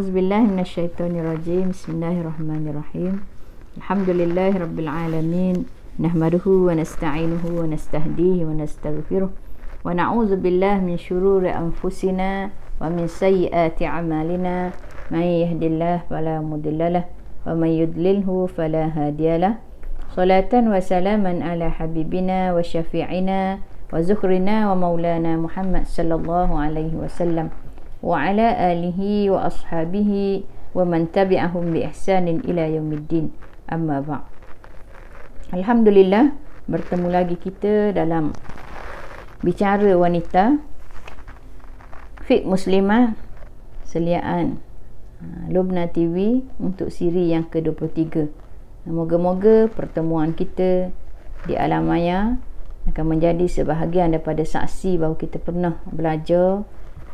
A'udzubillahi minasyaitonirrajim. Bismillahirrahmanirrahim. Alhamdulillahirabbil alamin. Nahmaduhu wa nasta'inuhu wa nastahdihi wa nastaghfiruh. Wa na'udzu billahi min syururi anfusina wa min sayyiati a'malina. May yahdihillahu fala mudhillalah wa may yudlilhu fala hadiyalah. Salatan wa salaman ala habibina wa syafi'ina wa zuhrina wa maulana Muhammad sallallahu alaihi wasallam wa ala alihi wa ashabihi wa man tabi'ahum bi ihsanin ila yaumiddin. Amma ba'. Alhamdulillah, bertemu lagi kita dalam bicara wanita Fiqh Muslimah Seliaan Lubna TV untuk siri yang ke-23. Moga-moga pertemuan kita di alam maya akan menjadi sebahagian daripada saksi bahawa kita pernah belajar,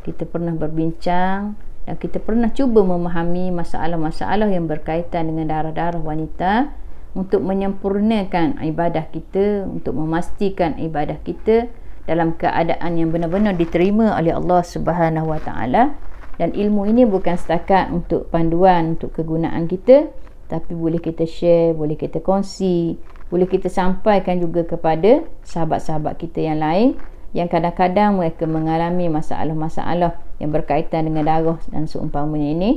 kita pernah berbincang dan kita pernah cuba memahami masalah-masalah yang berkaitan dengan darah-darah wanita untuk menyempurnakan ibadah kita, untuk memastikan ibadah kita dalam keadaan yang benar-benar diterima oleh Allah Subhanahu Wa Taala. Dan ilmu ini bukan setakat untuk panduan, untuk kegunaan kita, tapi boleh kita share, boleh kita kongsi, boleh kita sampaikan juga kepada sahabat-sahabat kita yang lain yang kadang-kadang mereka mengalami masalah-masalah yang berkaitan dengan darah dan seumpamanya ini,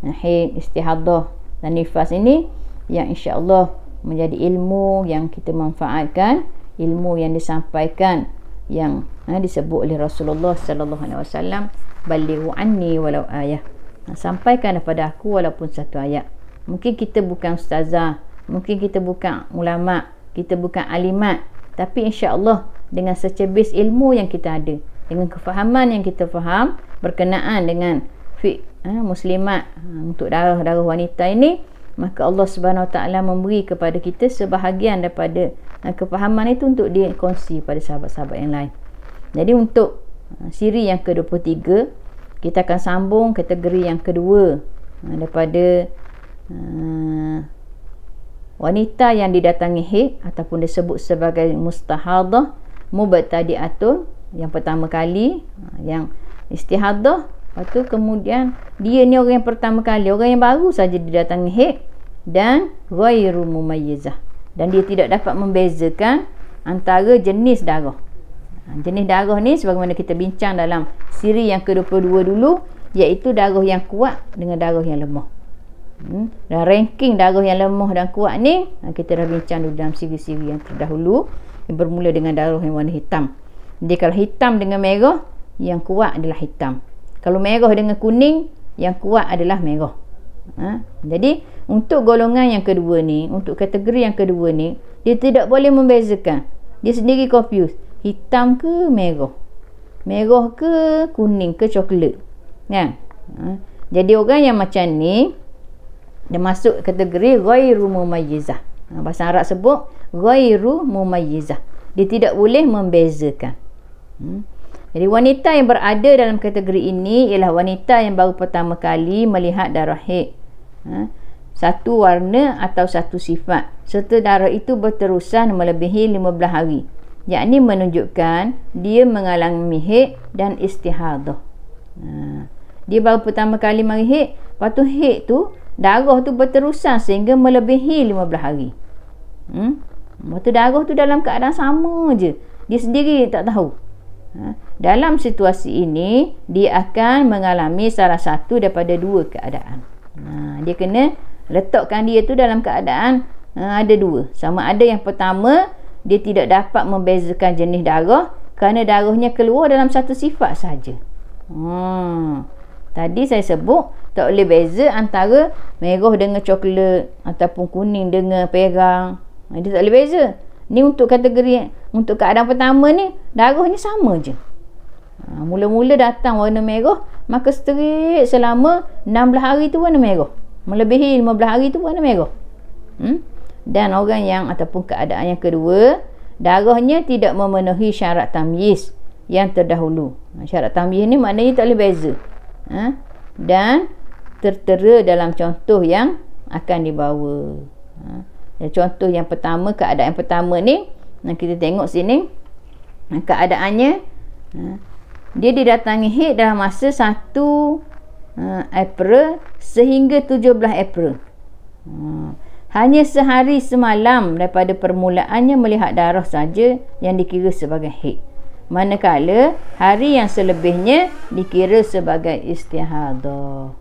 haid, istihadah dan nifas ini, yang insya-Allah menjadi ilmu yang kita manfaatkan, ilmu yang disampaikan yang disebut oleh Rasulullah sallallahu alaihi wasallam, balighu anni walau ayah. Sampaikan kepada aku walaupun satu ayat. Mungkin kita bukan ustazah, mungkin kita bukan ulama, kita bukan alimat, tapi insya-Allah dengan secebis ilmu yang kita ada, dengan kefahaman yang kita faham berkenaan dengan fiqh muslimat untuk darah-darah wanita ini, maka Allah Subhanahu Wa Taala memberi kepada kita sebahagian daripada kefahaman itu untuk dikongsi pada sahabat-sahabat yang lain. Jadi untuk siri yang ke-23, kita akan sambung kategori yang kedua daripada wanita yang didatangi haid ataupun disebut sebagai mustahadah mubtadi'atun. Yang pertama kali yang istihadah, lepas tu kemudian dia ni orang yang pertama kali, orang yang baru saja didatangi haid dan ghairu mumayyizah, dan dia tidak dapat membezakan antara jenis darah. Jenis darah ni sebagaimana kita bincang dalam siri yang ke-22 dulu, iaitu darah yang kuat dengan darah yang lemah. Dan ranking darah yang lemah dan kuat ni kita dah bincang dulu dalam siri-siri yang terdahulu, yang bermula dengan darah yang warna hitam. Jadi kalau hitam dengan merah, yang kuat adalah hitam. Kalau merah dengan kuning, yang kuat adalah merah. Jadi untuk golongan yang kedua ni, untuk kategori yang kedua ni, dia tidak boleh membezakan. Dia sendiri confused, hitam ke merah, merah ke kuning ke coklat, kan? Jadi orang yang macam ni dia masuk kategori ghairu mumayyizah. Bahasa Arab sebut ghairu mumayyizah. Dia tidak boleh membezakan. Jadi wanita yang berada dalam kategori ini ialah wanita yang baru pertama kali melihat darah haid, satu warna atau satu sifat, serta darah itu berterusan melebihi 15 hari, yakni menunjukkan dia mengalami haid dan istihadah. Dia baru pertama kali mari haid, lepas tu haid tu darah tu berterusan sehingga melebihi 15 hari. Lepas tu darah tu dalam keadaan sama je, dia sendiri tak tahu. Dalam situasi ini dia akan mengalami salah satu daripada dua keadaan. Dia kena letakkan dia tu dalam keadaan ada dua. Sama ada yang pertama, dia tidak dapat membezakan jenis darah kerana darahnya keluar dalam satu sifat saja. Tadi saya sebut tak boleh beza antara merah dengan coklat ataupun kuning dengan perang. Dia tak boleh beza. Ni untuk kategori, untuk keadaan pertama ni, darahnya sama je. Mula-mula datang warna merah, maka straight selama 16 hari tu warna merah, melebihi 15 hari tu warna merah. Dan orang yang ataupun keadaan yang kedua, darahnya tidak memenuhi syarat tamyiz yang terdahulu. Syarat tamyiz ni maknanya tak boleh beza, dan tertera dalam contoh yang akan dibawa. Contoh yang pertama, keadaan yang pertama ni, kita tengok sini keadaannya, dia didatangi haid dalam masa 1 April sehingga 17 April. Hanya sehari semalam daripada permulaannya melihat darah saja yang dikira sebagai haid. Manakala hari yang selebihnya dikira sebagai istihadah.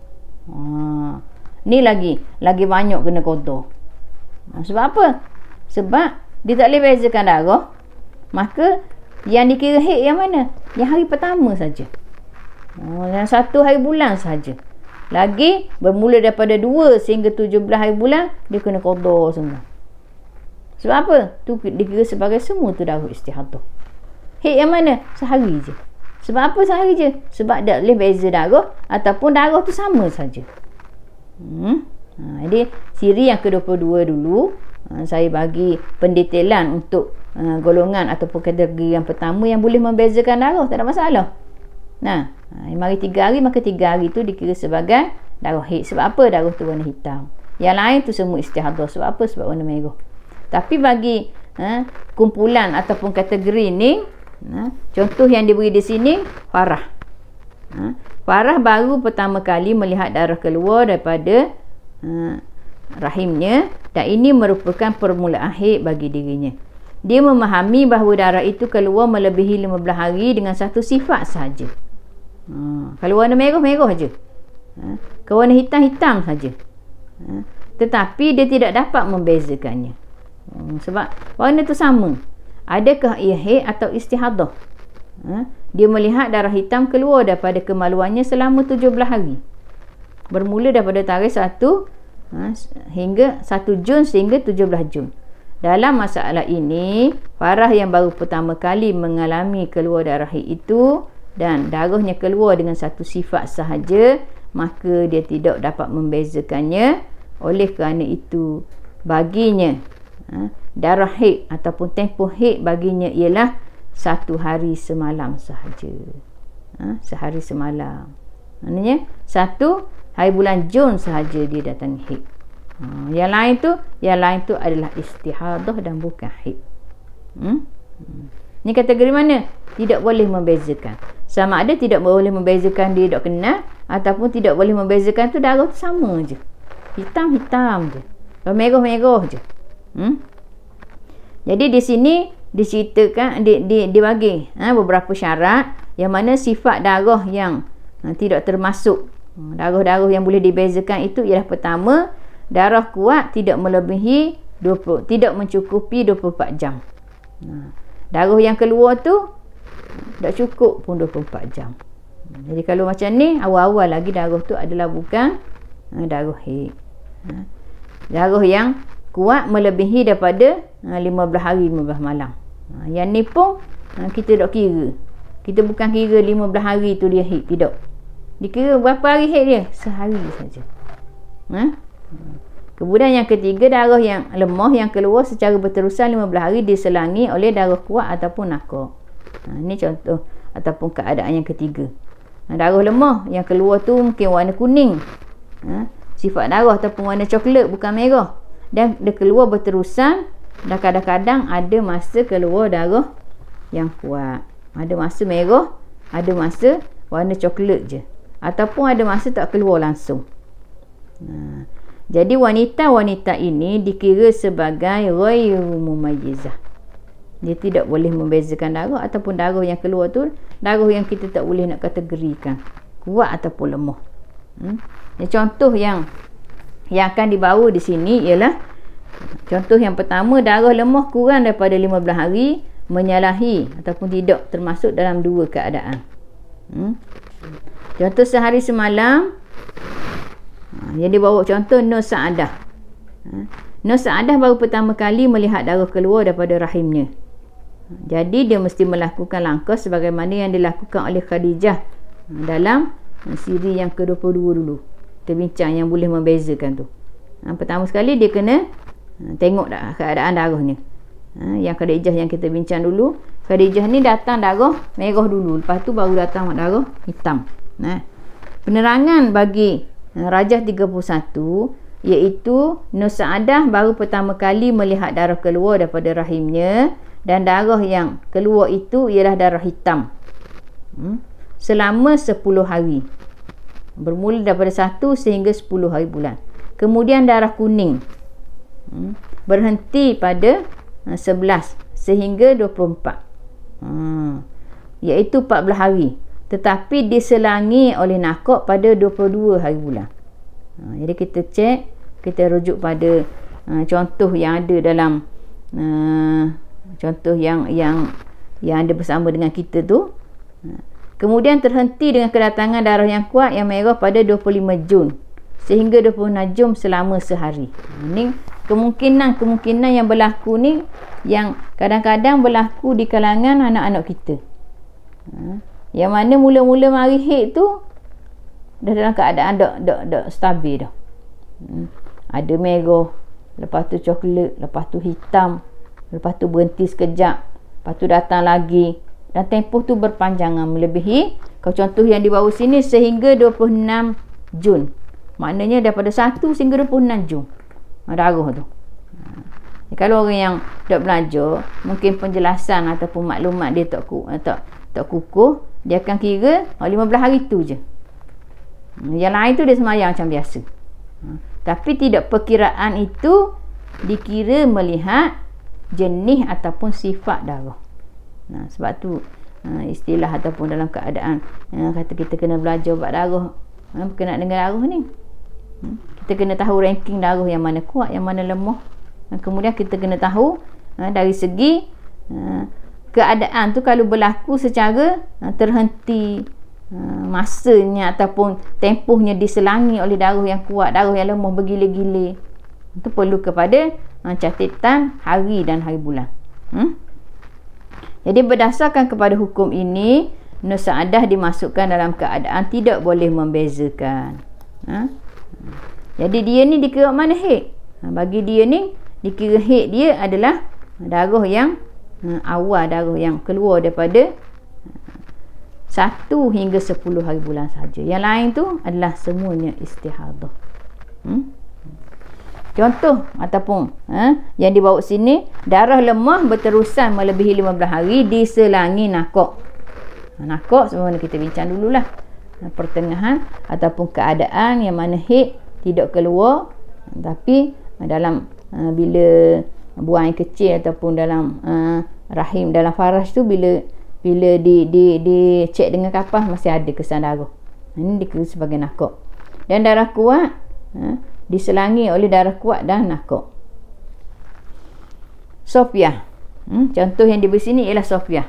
Ni lagi banyak kena qada. Sebab apa? Sebab dia tak boleh bezakan darah. Maka yang dikira haid yang mana? Yang hari pertama saja. Yang 1 hari bulan saja. Lagi bermula daripada 2 sehingga 17 hari bulan dia kena qada semua. Sebab apa? Tu dikira sebagai semua tu darah istihadah. Haid yang mana? Sehari je. Sebab apa sehari je? Sebab tak boleh beza darah ataupun darah tu sama saja. Jadi siri yang ke-22 dulu saya bagi pendetailan untuk golongan ataupun kategori yang pertama yang boleh membezakan darah, tak ada masalah. Mari 3 hari, maka 3 hari tu dikira sebagai darah haid. Sebab apa? Darah tu warna hitam. Yang lain tu semua istihadah. Sebab apa? Sebab warna merah. Tapi bagi kumpulan ataupun kategori ni, contoh yang diberi di sini, Farah. Farah baru pertama kali melihat darah keluar daripada rahimnya, dan ini merupakan permulaan haid bagi dirinya. Dia memahami bahawa darah itu keluar melebihi 15 hari dengan satu sifat sahaja. Kalau warna merah, merah saja. Kalau warna hitam, hitam saja. Tetapi dia tidak dapat membezakannya. Sebab warna itu sama. Adakah ia haid atau istihadah? Dia melihat darah hitam keluar daripada kemaluannya selama 17 hari. Bermula daripada tarikh 1 hingga 1 Jun sehingga 17 Jun. Dalam masalah ini, Farah yang baru pertama kali mengalami keluar darah haid itu dan darahnya keluar dengan satu sifat sahaja, maka dia tidak dapat membezakannya. Oleh kerana itu, baginya darah haid ataupun tempoh haid baginya ialah 1 hari semalam sahaja. Sehari semalam. Maknanya 1 hari bulan Jun sahaja dia datang haid. Yang lain tu adalah istihadah dan bukan haid. Ni kategori mana? Tidak boleh membezakan. Sama ada tidak boleh membezakan dia tak kenal, ataupun tidak boleh membezakan tu darah tu sama je. Hitam-hitam je. Merah-merah je. Jadi di sini diceritakan, dibagi beberapa syarat yang mana sifat darah yang tidak termasuk darah-darah yang boleh dibezakan itu ialah pertama, darah kuat tidak melebihi tidak mencukupi 24 jam. Darah yang keluar tu tak cukup pun 24 jam. Jadi kalau macam ni, awal-awal lagi darah tu adalah bukan darah haid. Darah yang kuat melebihi daripada 15 hari 15 malam. Yang ni pun kita tak kira. Kita bukan kira 15 hari tu dia haid, tidak. Dikira berapa hari haid dia? Sehari saja. Kemudian yang ketiga, darah yang lemah yang keluar secara berterusan 15 hari diselangi oleh darah kuat ataupun nakor. Ini contoh ataupun keadaan yang ketiga. Darah lemah yang keluar tu mungkin warna kuning. Sifat darah ataupun warna coklat, bukan merah. Dan dia keluar berterusan, dan kadang-kadang ada masa keluar darah yang kuat. Ada masa merah, ada masa warna coklat je. Ataupun ada masa tak keluar langsung. Jadi wanita-wanita ini dikira sebagai ghairu mumayyizah. Dia tidak boleh membezakan darah ataupun darah yang keluar tu darah yang kita tak boleh nak kategorikan kuat ataupun lemah. Contoh yang akan dibawa di sini ialah contoh yang pertama, darah lemah kurang daripada 15 hari menyalahi ataupun tidak termasuk dalam 2 keadaan. Contoh sehari semalam. Yang dibawa contoh Nur Saadah. Nur Saadah baru pertama kali melihat darah keluar daripada rahimnya. Jadi dia mesti melakukan langkah sebagaimana yang dilakukan oleh Khadijah dalam siri yang ke-22 dulu. Kita bincang yang boleh membezakan tu. Pertama sekali dia kena tengok keadaan darahnya. Yang Khadijah yang kita bincang dulu, Khadijah ni datang darah merah dulu, lepas tu baru datang darah hitam. Penerangan bagi Rajah 31 iaitu Nur Saadah baru pertama kali melihat darah keluar daripada rahimnya, dan darah yang keluar itu ialah darah hitam selama 10 hari. Bermula daripada 1 sehingga 10 hari bulan. Kemudian darah kuning berhenti pada 11 sehingga 24. Iaitu 14 hari. Tetapi diselangi oleh nakok pada 22 hari bulan. Jadi kita cek, kita rujuk pada contoh yang ada dalam contoh yang ada bersama dengan kita tu. Kemudian terhenti dengan kedatangan darah yang kuat yang merah pada 25 Jun sehingga 26 Jun selama sehari. Ini kemungkinan yang berlaku ni yang kadang-kadang berlaku di kalangan anak-anak kita. Yang mana mula-mula mari haid tu dah dalam keadaan dak stabil dah. Ada merah, lepas tu coklat, lepas tu hitam, lepas tu berhenti sekejap, lepas tu datang lagi, dan tempoh tu berpanjangan melebihi. Kalau contoh yang di bawah sini sehingga 26 Jun. Maknanya daripada 1 sehingga 26 Jun darah tu. Kalau orang yang tak belajar, mungkin penjelasan ataupun maklumat dia tak kukuh, dia akan kira 15 hari tu je. Yang lain tu dia semayang macam biasa. Tapi tidak, perkiraan itu dikira melihat jenis ataupun sifat darah. Sebab tu istilah ataupun dalam keadaan kata kita kena belajar bab darah berkenaan dengan darah ni. Kita kena tahu ranking darah yang mana kuat, yang mana lemah. Kemudian kita kena tahu dari segi keadaan tu kalau berlaku secara terhenti masanya ataupun tempohnya diselangi oleh darah yang kuat, darah yang lemah bergila-gila, itu perlu kepada catatan hari dan hari bulan. Jadi berdasarkan kepada hukum ini, nusaadah dimasukkan dalam keadaan tidak boleh membezakan. Jadi dia ni dikira mana haid? Bagi dia ni dikira haid dia adalah darah yang awal, darah yang keluar daripada 1 hingga 10 hari bulan saja. Yang lain tu adalah semuanya istihadah. Contoh ataupun yang dibawa sini, darah lemah berterusan melebihi 15 hari diselangi nakok. Nakok sebagaimana kita bincang dululah, pertengahan ataupun keadaan yang mana haid tidak keluar, tapi dalam bila buang air kecil ataupun dalam rahim, dalam faraj tu, bila cek dengan kapas masih ada kesan darah. Ini dikira sebagai nakok. Dan darah kuat diselangi oleh darah kuat dan nakok. Sofiah. Contoh yang diberi sini ialah Sofiah.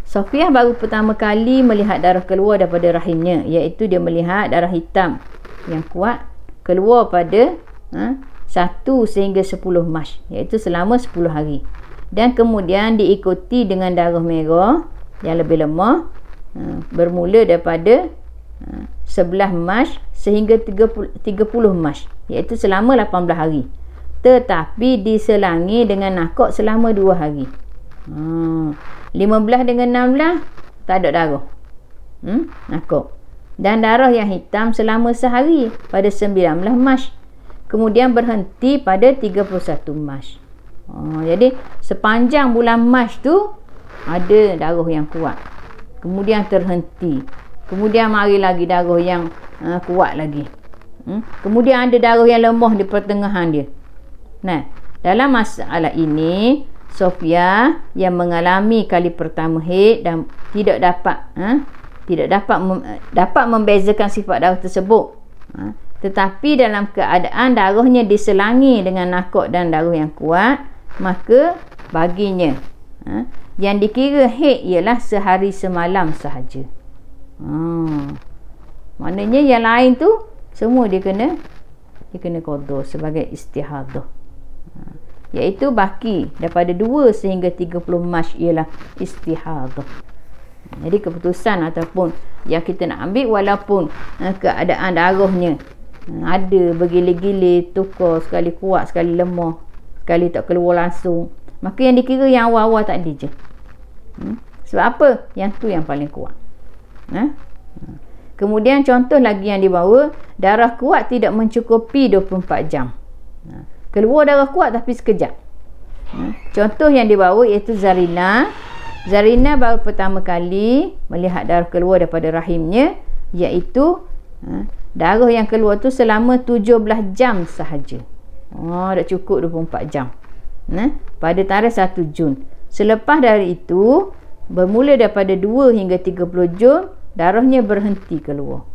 Sofiah baru pertama kali melihat darah keluar daripada rahimnya, iaitu dia melihat darah hitam yang kuat keluar pada 1 sehingga 10 Mac, iaitu selama 10 hari. Dan kemudian diikuti dengan darah merah yang lebih lemah bermula daripada 11 Mac sehingga 30 Mac, iaitu selama 18 hari. Tetapi diselangi dengan nakok selama 2 hari. 15 dengan 16 tak ada darah. Nakok. Dan darah yang hitam selama sehari pada 19 Mac. Kemudian berhenti pada 31 Mac. Jadi sepanjang bulan Mac tu ada darah yang kuat. Kemudian terhenti. Kemudian mari lagi darah yang kuat lagi. Kemudian ada darah yang lemah di pertengahan dia. Dalam masalah ini, Sofiah yang mengalami kali pertama haid dan tidak dapat membezakan sifat darah tersebut. Tetapi dalam keadaan darahnya diselangi dengan nakok dan darah yang kuat, maka baginya yang dikira haid ialah sehari semalam sahaja. Maknanya yang lain tu semua dia kena qada sebagai istihadah. Iaitu baki daripada 2 sehingga 30 Mac ialah istihadah. Jadi keputusan ataupun yang kita nak ambil, walaupun keadaan darahnya ada bergila-gila, tukar, sekali kuat, sekali lemah, sekali tak keluar langsung, maka yang dikira yang awal-awal tak ada je. Sebab apa? Yang tu yang paling kuat. Kemudian contoh lagi yang dibawa, darah kuat tidak mencukupi 24 jam. Keluar darah kuat tapi sekejap. Contoh yang dibawa iaitu Zarina. Zarina baru pertama kali melihat darah keluar daripada rahimnya, iaitu Darah yang keluar tu selama 17 jam sahaja. Dah cukup 24 jam. Pada tarikh 1 Jun. Selepas dari itu, bermula daripada 2 hingga 30 Jun, darahnya berhenti keluar.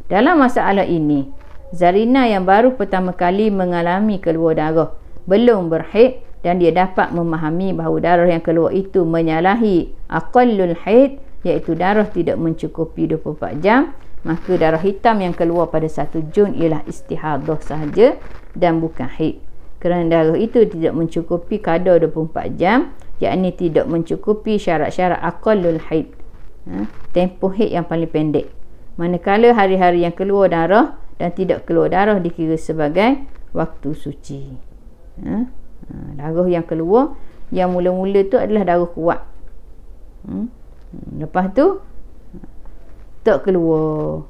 Dalam masalah ini, Zarina yang baru pertama kali mengalami keluar darah, belum berhaid, dan dia dapat memahami bahawa darah yang keluar itu menyalahi aqallul haid, iaitu darah tidak mencukupi 24 jam, maka darah hitam yang keluar pada 1 Jun ialah istihadah sahaja dan bukan haid. Kerana darah itu tidak mencukupi kadar 24 jam, yakni tidak mencukupi syarat-syarat aqallul haid, tempoh haid yang paling pendek. Manakala hari-hari yang keluar darah dan tidak keluar darah dikira sebagai waktu suci. Darah yang keluar yang mula-mula tu adalah darah kuat. Lepas tu tak keluar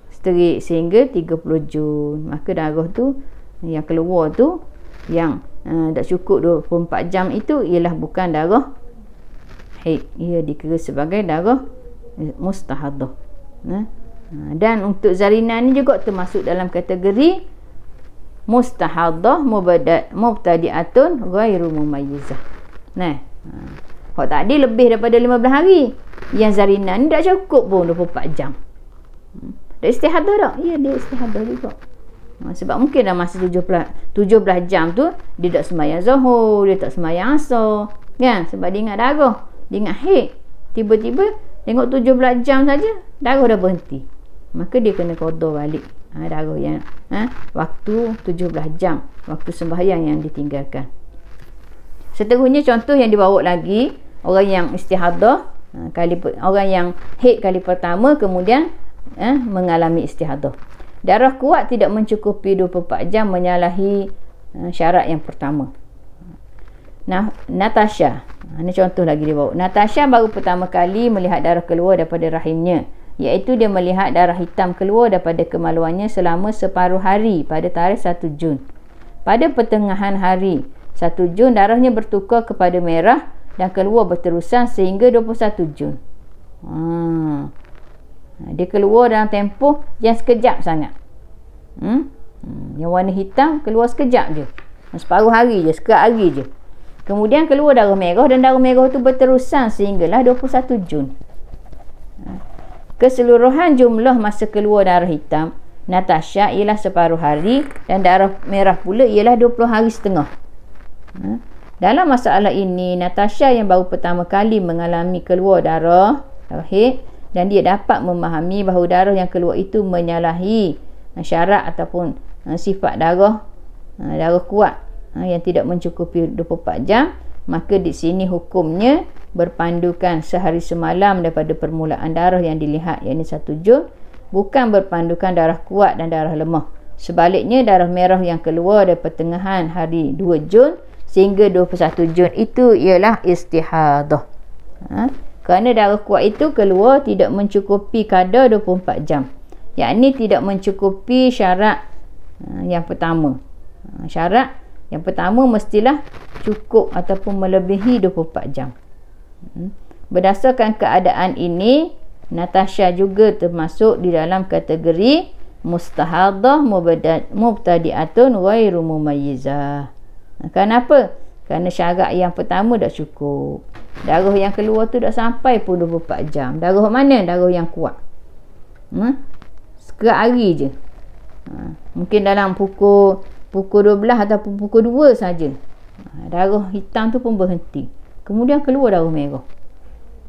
seterik sehingga 30 Jun. Maka darah tu yang keluar tu yang tak cukup 24 jam itu ialah bukan darah haid. Ia dikira sebagai darah mustahadah. Dan untuk Zarina ni juga termasuk dalam kategori mustahadah mubtadi'atun ghairu mumayyizah. Hak tadi lebih daripada 15 hari. Yang Zarina ni tak cukup pun 24 jam. Dia istihadah tak? Ya, dia istihadah juga. Sebab mungkin dalam masa 17 jam tu dia tak sembahyang zuhur, dia tak sembahyang asar, kan? Sebab dia ingat darah, dia ingat haid. Tiba-tiba tengok 17 jam saja darah dah berhenti. Maka dia kena qada balik darah yang waktu 17 jam waktu sembahyang yang ditinggalkan. Seterusnya contoh yang dibawa lagi, orang yang istihadah orang yang haid kali pertama kemudian mengalami istihadah. Darah kuat tidak mencukupi 24 jam menyalahi syarat yang pertama. Natasha, ini contoh lagi dia bawa. Natasha baru pertama kali melihat darah keluar daripada rahimnya, iaitu dia melihat darah hitam keluar daripada kemaluannya selama separuh hari pada tarikh 1 Jun. Pada pertengahan hari 1 Jun, darahnya bertukar kepada merah dan keluar berterusan sehingga 21 Jun. Dia keluar dalam tempoh yang sekejap sangat. Yang warna hitam keluar sekejap je, separuh hari je, sekejap hari je. Kemudian keluar darah merah dan darah merah tu berterusan sehinggalah 21 Jun. Keseluruhan jumlah masa keluar darah hitam Natasha ialah separuh hari dan darah merah pula ialah 20 hari setengah. Dalam masalah ini, Natasha yang baru pertama kali mengalami keluar darah haid, dan dia dapat memahami bahawa darah yang keluar itu menyalahi syarat ataupun sifat darah kuat yang tidak mencukupi 24 jam, maka di sini hukumnya berpandukan sehari semalam daripada permulaan darah yang dilihat, iaitu 1 Jun, bukan berpandukan darah kuat dan darah lemah. Sebaliknya, darah merah yang keluar dari pertengahan hari 2 Jun sehingga 21 Jun itu ialah istihadah. Kerana darah kuat itu keluar tidak mencukupi kadar 24 jam, yakni tidak mencukupi syarat yang pertama. Syarat yang pertama mestilah cukup ataupun melebihi 24 jam. Berdasarkan keadaan ini, Natasha juga termasuk di dalam kategori mustahadah mubtadi'atun ghairu mumayyizah. Kenapa? Kerana syarat yang pertama dah cukup. Darah yang keluar tu dah sampai pun 24 jam. Darah mana? Darah yang kuat. Sekejap hari je. Mungkin dalam pukul 12 ataupun pukul 2 saja. Darah hitam tu pun berhenti. Kemudian keluar darah merah.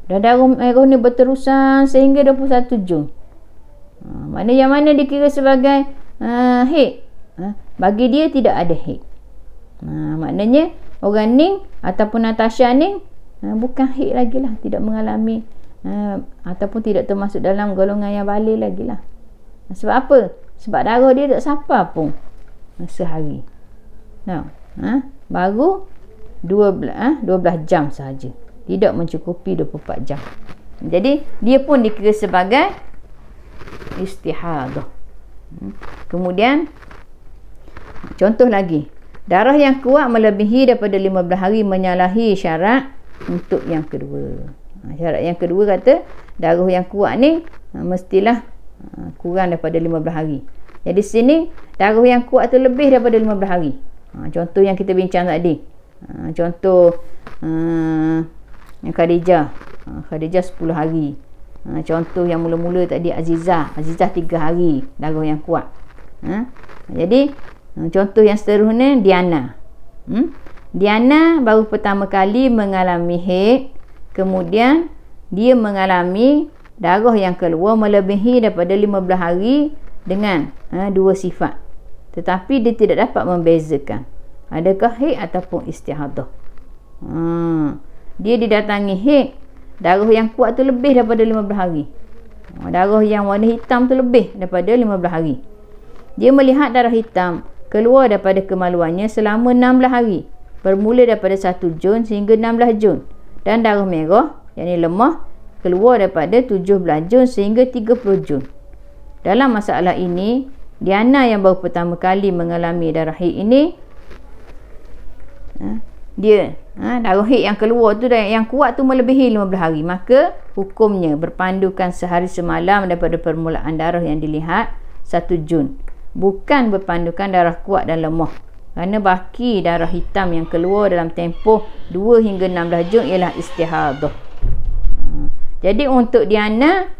Dan darah merah ni berterusan sehingga 21 Jun. Mana yang mana dikira sebagai haid? Bagi dia tidak ada haid. Maknanya orang ni ataupun Natasha ni bukan haid lagi lah, tidak mengalami ataupun tidak termasuk dalam golongan yang balik lagi lah. Sebab apa? Sebab darah dia tak sampai pun sehari. Baru 12 jam sahaja, tidak mencukupi 24 jam. Jadi dia pun dikira sebagai istihadah. Kemudian contoh lagi, darah yang kuat melebihi daripada 15 hari menyalahi syarat untuk yang kedua. Syarat yang kedua kata darah yang kuat ni mestilah kurang daripada 15 hari. Jadi sini darah yang kuat tu lebih daripada 15 hari. Contoh yang kita bincang tadi. Contoh yang Khadijah. Khadijah 10 hari. Contoh yang mula-mula tadi Azizah 3 hari darah yang kuat. Jadi contoh yang seterusnya Diana. Diana baru pertama kali mengalami haid, kemudian dia mengalami darah yang keluar melebihi daripada 15 hari dengan dua sifat. Tetapi dia tidak dapat membezakan adakah haid ataupun istihadah. Dia didatangi haid, darah yang kuat tu lebih daripada 15 hari. Darah yang warna hitam tu lebih daripada 15 hari. Dia melihat darah hitam keluar daripada kemaluannya selama 16 hari, bermula daripada 1 Jun sehingga 16 Jun, dan darah merah yang lemah keluar daripada 17 Jun sehingga 30 Jun. Dalam masalah ini, Diana yang baru pertama kali mengalami darah haid ini, dia darah haid yang keluar tu yang kuat tu melebihi 15 hari, maka hukumnya berpandukan sehari semalam daripada permulaan darah yang dilihat 1 Jun, bukan berpandukan darah kuat dan lemah, kerana baki darah hitam yang keluar dalam tempoh 2 hingga 16 Jun ialah istihadah. Jadi untuk Diana,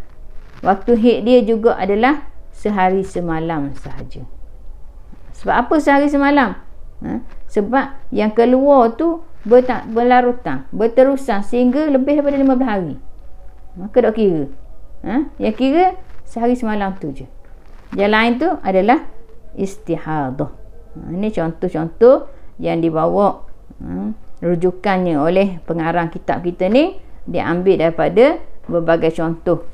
waktu haid dia juga adalah sehari semalam sahaja. Sebab apa sehari semalam? Sebab yang keluar tu berlarutan, berterusan sehingga lebih daripada 15 hari. Maka tak kira. Yang kira sehari semalam tu je. Yang lain tu adalah istihadah. Ini contoh-contoh yang dibawa rujukannya oleh pengarang kitab kita ni, diambil daripada berbagai contoh.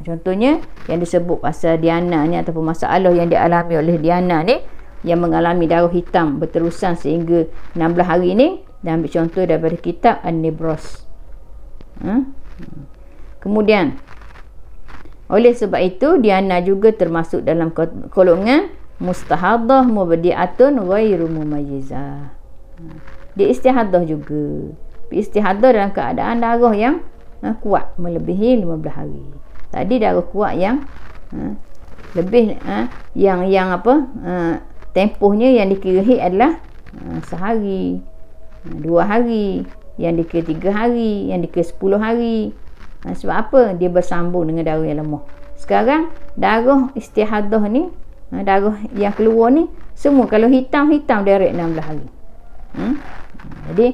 Contohnya yang disebut pasal Diana ni, ataupun masalah yang dialami oleh Diana ni yang mengalami darah hitam berterusan sehingga 16 hari ni, dan ambil contoh daripada kitab An-Nibras. Kemudian oleh sebab itu Diana juga termasuk dalam golongan mustahadah mubdi'atun ghairu mumayyizah. Dia istihadah juga. Istihadah dalam keadaan darah yang kuat melebihi 15 hari. Tadi darah kuat yang lebih yang tempohnya yang dikira haid adalah sehari, 2 hari, yang dikira 3 hari, yang dikira 10 hari. Sebab apa? Dia bersambung dengan darah yang lemah. Sekarang darah istihadah ni, darah yang keluar ni semua kalau hitam-hitam direct 16 hari. Jadi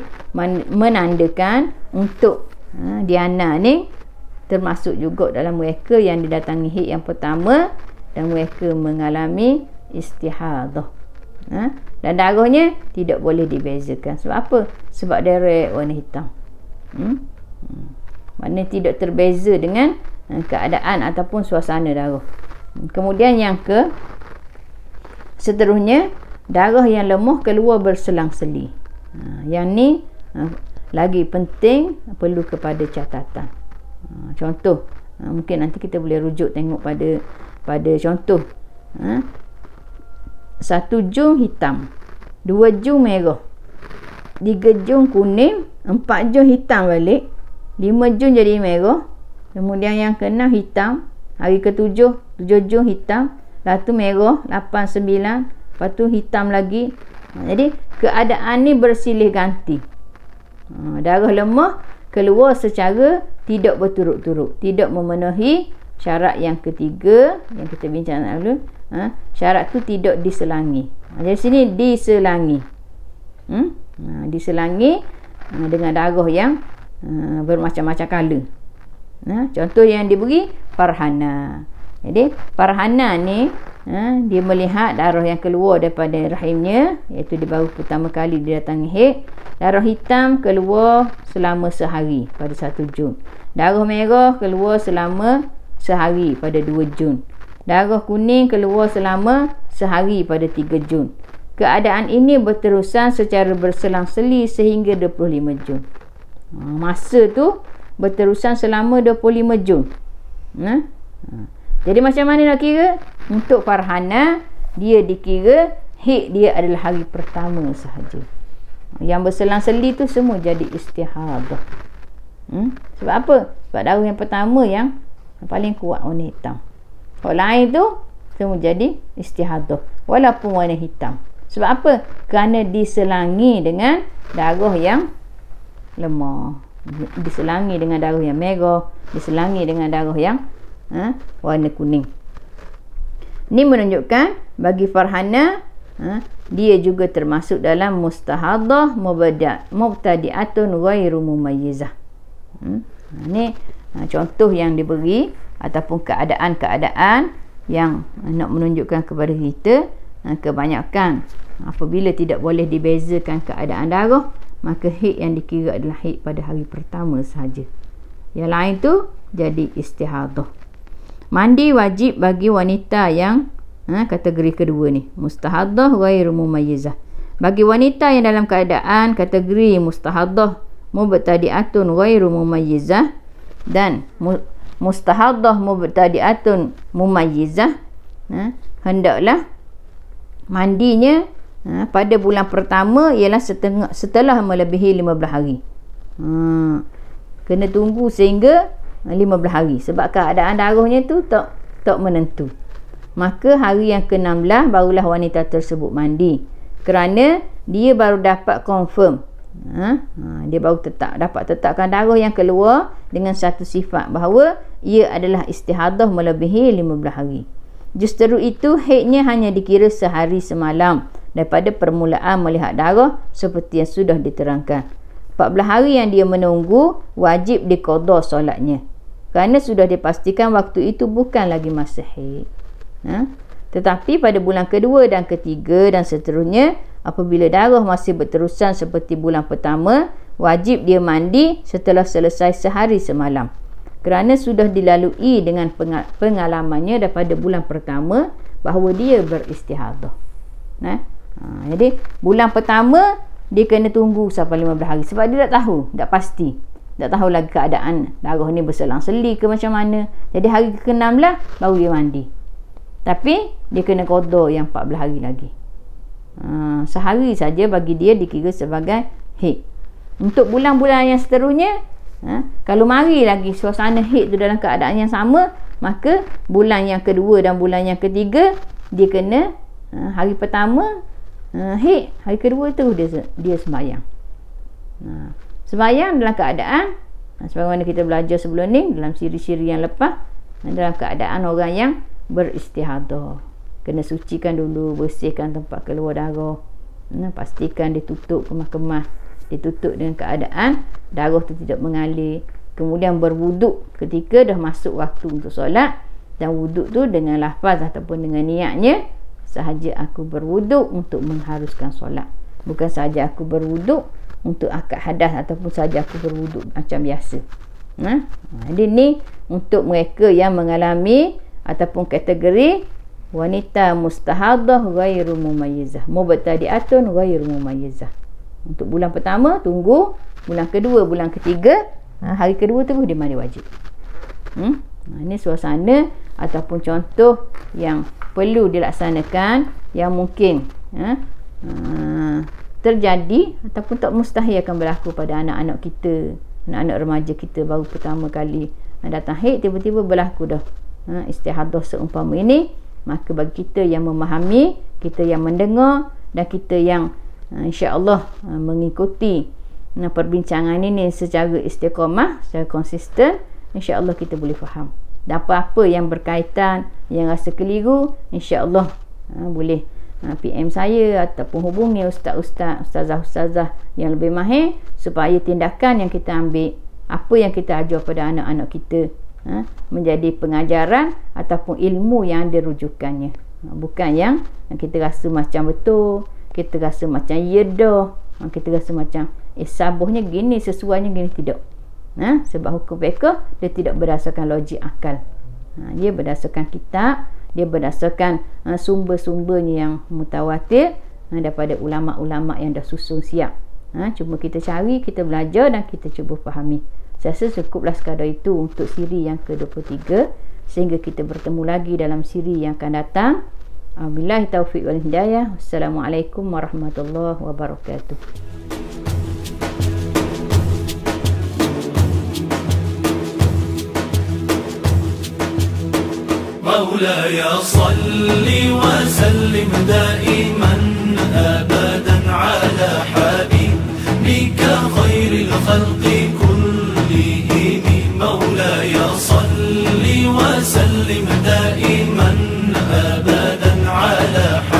menandakan untuk Diana ni termasuk juga dalam mereka yang didatangi haid yang pertama dan mereka mengalami istihadah. Dan darahnya tidak boleh dibezakan. Sebab apa? Sebab direct warna hitam. Maknanya tidak terbeza dengan keadaan ataupun suasana darah. Kemudian yang seterusnya, darah yang lemah keluar berselang-seli. Yang ni lagi penting, perlu kepada catatan. Contoh, mungkin nanti kita boleh rujuk tengok pada contoh. 1 Jun hitam, 2 Jun merah, 3 Jun kuning, 4 Jun hitam balik, 5 Jun jadi merah, kemudian yang ke-6 hitam, hari ke-7 7 Jun hitam, lepas tu merah 8, 9, lepas tu hitam lagi. Jadi keadaan ni bersilih ganti. Darah lemah keluar secara tidak berturut-turut, tidak memenuhi syarat yang ketiga yang kita bincang dulu. Syarat tu tidak diselangi. Jadi sini diselangi. Diselangi dengan darah yang bermacam-macam color. Contoh yang diberi Farhana. Jadi Farhana ni dia melihat darah yang keluar daripada rahimnya, iaitu dia baru pertama kali didatangi haid. Darah hitam keluar selama sehari pada 1 Jun. Darah merah keluar selama sehari pada 2 Jun. Darah kuning keluar selama sehari pada 3 Jun. Keadaan ini berterusan secara berselang-seli sehingga 25 Jun. Masa tu berterusan selama 25 Jun. Jadi macam mana nak kira? Untuk Farhana, dia dikira haid dia adalah hari pertama sahaja. Yang berselang-seli tu semua jadi istihadah. Sebab apa? Sebab darah yang pertama yang paling kuat warna hitam. Kalau lain tu semua jadi istihadah walaupun warna hitam. Sebab apa? Kerana diselangi dengan darah yang lemah, diselangi dengan darah yang merah, diselangi dengan darah yang warna kuning. Ini menunjukkan bagi Farhana dia juga termasuk dalam mustahadah mubtadi'atun ghairu mumayyizah. Ini contoh yang diberi ataupun keadaan-keadaan yang nak menunjukkan kepada kita kebanyakan apabila tidak boleh dibezakan keadaan darah, maka haid yang dikira adalah haid pada hari pertama sahaja. Yang lain tu jadi istihadah. Mandi wajib bagi wanita yang kategori kedua ni, mustahadah ghairu mumayyizah. Bagi wanita yang dalam keadaan kategori mustahadah mubtadi'atun ghairu mumayyizah dan mustahadah mubtadi'atun mumayyizah, hendaklah mandinya pada bulan pertama ialah setelah melebihi 15 hari. Kena tunggu sehingga 15 hari sebab keadaan darahnya tu tak menentu. Maka hari yang ke-16 barulah wanita tersebut mandi, kerana dia baru dapat confirm, dia baru dapat tetapkan darah yang keluar dengan satu sifat bahawa ia adalah istihadah melebihi 15 hari. Justru itu haidnya hanya dikira sehari semalam daripada permulaan melihat darah seperti yang sudah diterangkan. 14 hari yang dia menunggu wajib diqada solatnya, kerana sudah dipastikan waktu itu bukan lagi masa haid. Tetapi pada bulan kedua dan ketiga dan seterusnya, apabila darah masih berterusan seperti bulan pertama, wajib dia mandi setelah selesai sehari semalam, kerana sudah dilalui dengan pengalamannya daripada bulan pertama bahawa dia beristihadah. Jadi bulan pertama dia kena tunggu sampai 15 hari sebab dia tak tahu, tak pasti, tak tahu lagi keadaan darah ni berselang-seli ke macam mana. Jadi hari ke-16 baru dia mandi, tapi dia kena qada yang 14 hari lagi. Sehari saja bagi dia dikira sebagai haid. Untuk bulan-bulan yang seterusnya, kalau mari lagi suasana haid tu dalam keadaan yang sama, maka bulan yang kedua dan bulan yang ketiga dia kena hari pertama haid, hari kedua tu dia sembahyang. Sembahyang dalam keadaan sebagaimana kita belajar sebelum ni dalam siri-siri yang lepas, dalam keadaan orang yang beristihadah. Kena sucikan dulu, bersihkan tempat keluar darah, pastikan ditutup kemas-kemas, ditutup dengan keadaan darah tu tidak mengalir. Kemudian berwuduk ketika dah masuk waktu untuk solat, dan wuduk tu dengan lafaz ataupun dengan niatnya, sahaja aku berwuduk untuk mengharuskan solat, bukan sahaja aku berwuduk untuk akad hadas ataupun sahaja aku berwuduk macam biasa. Jadi ni untuk mereka yang mengalami ataupun kategori wanita mustahadah ghairu mumayyizah, mubtadi'atun ghairu mumayyizah. Untuk bulan pertama tunggu, bulan kedua, bulan ketiga, hari kedua tu dia mandi wajib. Ini suasana ataupun contoh yang perlu dilaksanakan, yang mungkin terjadi ataupun tak mustahil akan berlaku pada anak-anak kita, anak-anak remaja kita baru pertama kali datang haid, tiba-tiba berlaku dah istihadah seumpama ini. Maka bagi kita yang memahami, kita yang mendengar, dan kita yang insya-Allah mengikuti perbincangan ini secara istiqamah, secara konsisten, insya-Allah kita boleh faham. Dan apa-apa yang berkaitan, yang rasa keliru, insya-Allah boleh PM saya ataupun hubungi ustaz-ustaz, ustazah-ustazah yang lebih mahir, supaya tindakan yang kita ambil, apa yang kita ajar pada anak-anak kita, menjadi pengajaran ataupun ilmu yang ada rujukannya, bukan yang kita rasa macam betul, kita rasa macam ya dah, kita rasa macam sabuhnya gini, sesuainya gini. Tidak. Sebab hukum fiqh dia tidak berdasarkan logik akal, dia berdasarkan kitab, dia berdasarkan sumber-sumbernya yang mutawatir daripada ulama-ulama yang dah susun siap. Cuma kita cari, kita belajar dan kita cuba fahami. Saya rasa cukuplah sekadar itu untuk siri yang ke-23, sehingga kita bertemu lagi dalam siri yang akan datang. Wabillahi taufiq wal hidayah. Wassalamualaikum warahmatullahi wabarakatuh. مولاي صل وسلم دائما أبدا على حبيبك خير الخلق كلهم. مولاي صل وسلم دائما أبدا على حبيبك